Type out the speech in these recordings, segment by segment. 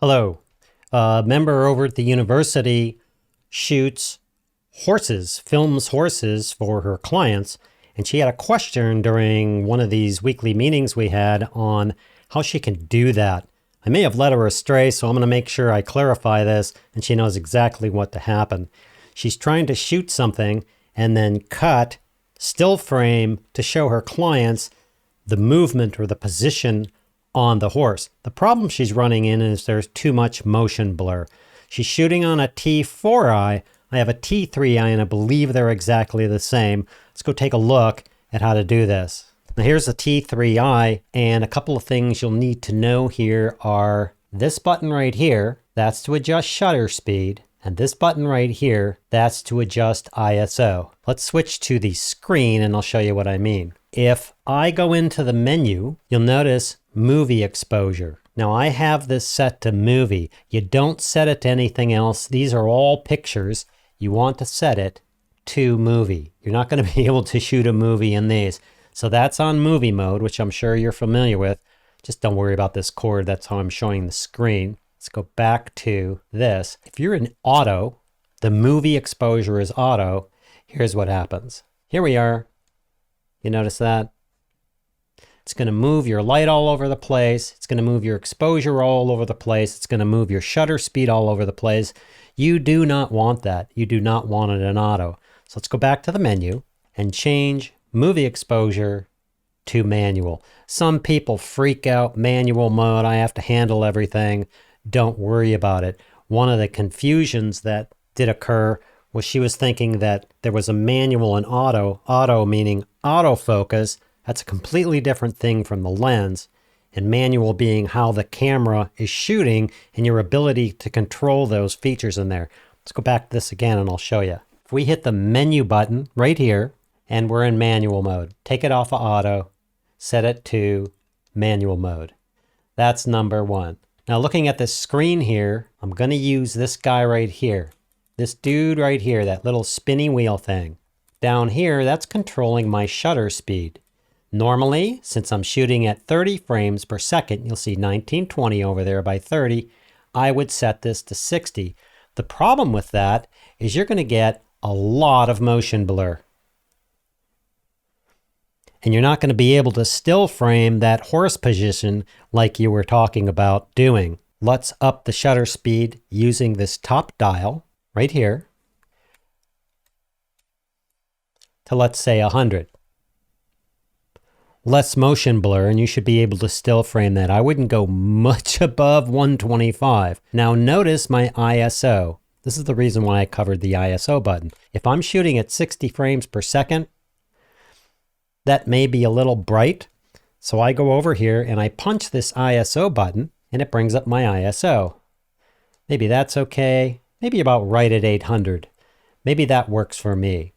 Hello. A member over at the university shoots horses, films horses for her clients, and she had a question during one of these weekly meetings we had on how she can do that. I may have led her astray, so I'm going to make sure I clarify this and she knows exactly what to happen. She's trying to shoot something and then cut still frame to show her clients the movement or the position on the horse. The problem she's running in is there's too much motion blur. She's shooting on a T4i. I have a T3i, and I believe they're exactly the same. Let's go take a look at how to do this. Now here's the T3i, and a couple of things you'll need to know here are this button right here, that's to adjust shutter speed, and this button right here, that's to adjust ISO. Let's switch to the screen and I'll show you what I mean. If I go into the menu, you'll notice movie exposure. Now I have this set to movie. You don't set it to anything else. These are all pictures. You want to set it to movie. You're not going to be able to shoot a movie in these. So that's on movie mode, which I'm sure you're familiar with. Just don't worry about this cord. That's how I'm showing the screen. Let's go back to this. If you're in auto, the movie exposure is auto. Here's what happens. Here we are. You notice that? It's going to move your light all over the place. It's going to move your exposure all over the place. It's going to move your shutter speed all over the place. You do not want that. You do not want it in auto. So let's go back to the menu and change movie exposure to manual. Some people freak out manual mode. I have to handle everything. Don't worry about it. One of the confusions that did occur was she was thinking that there was a manual and auto. Auto meaning autofocus. That's a completely different thing from the lens, and manual being how the camera is shooting and your ability to control those features in there. Let's go back to this again and I'll show you. If we hit the menu button right here and we're in manual mode, take it off of auto, set it to manual mode. That's number one. Now looking at this screen here, I'm going to use this guy right here. This dude right here, that little spinny wheel thing. Down here, that's controlling my shutter speed. Normally, since I'm shooting at 30 frames per second, you'll see 1920 over there by 30, I would set this to 60. The problem with that is you're going to get a lot of motion blur. And you're not going to be able to still frame that horse position like you were talking about doing. Let's up the shutter speed using this top dial right here to, let's say, 100. Less motion blur, and you should be able to still frame that. I wouldn't go much above 125. Now notice my ISO. This is the reason why I covered the ISO button. If I'm shooting at 60 frames per second, that may be a little bright. So I go over here and I punch this ISO button and it brings up my ISO. Maybe that's okay. Maybe about right at 800. Maybe that works for me.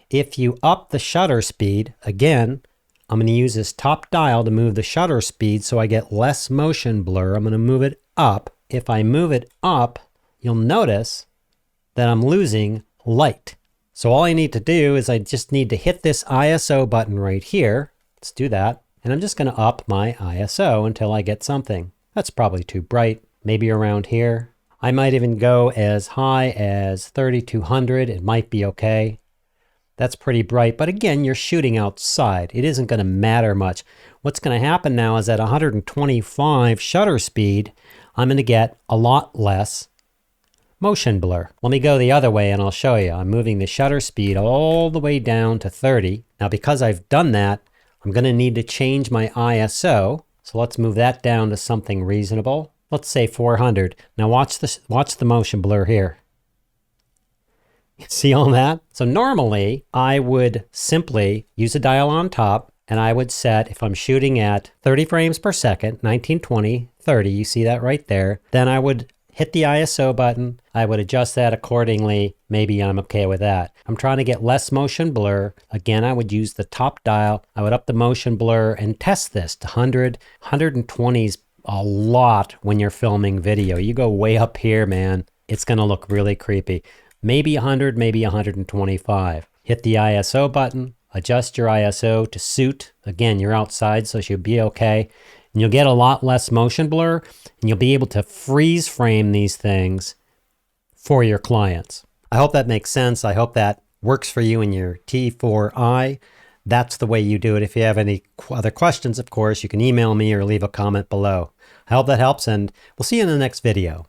If you up the shutter speed, again, I'm going to use this top dial to move the shutter speed so I get less motion blur. I'm going to move it up. If I move it up, you'll notice that I'm losing light. So all I need to do is I just need to hit this ISO button right here. Let's do that. And I'm just going to up my ISO until I get something. That's probably too bright. Maybe around here. I might even go as high as 3200. It might be okay. That's pretty bright, but again, you're shooting outside. It isn't going to matter much. What's going to happen now is at 125 shutter speed, I'm going to get a lot less motion blur. Let me go the other way and I'll show you. I'm moving the shutter speed all the way down to 30. Now, because I've done that, I'm going to need to change my ISO. So let's move that down to something reasonable. Let's say 400. Now watch the motion blur here. See all that? So normally I would simply use a dial on top and I would set, if I'm shooting at 30 frames per second, 1920, 30, you see that right there, then I would hit the ISO button. I would adjust that accordingly. Maybe I'm okay with that. I'm trying to get less motion blur. Again, I would use the top dial. I would up the motion blur and test this to 100. 120 is a lot when you're filming video. You go way up here, man, it's going to look really creepy. Maybe 100, maybe 125. Hit the ISO button, adjust your ISO to suit. Again, you're outside, so it should be okay. and you'll get a lot less motion blur, and you'll be able to freeze frame these things for your clients. I hope that makes sense. I hope that works for you in your T4i. That's the way you do it. If you have any other questions, of course, you can email me or leave a comment below. I hope that helps, and we'll see you in the next video.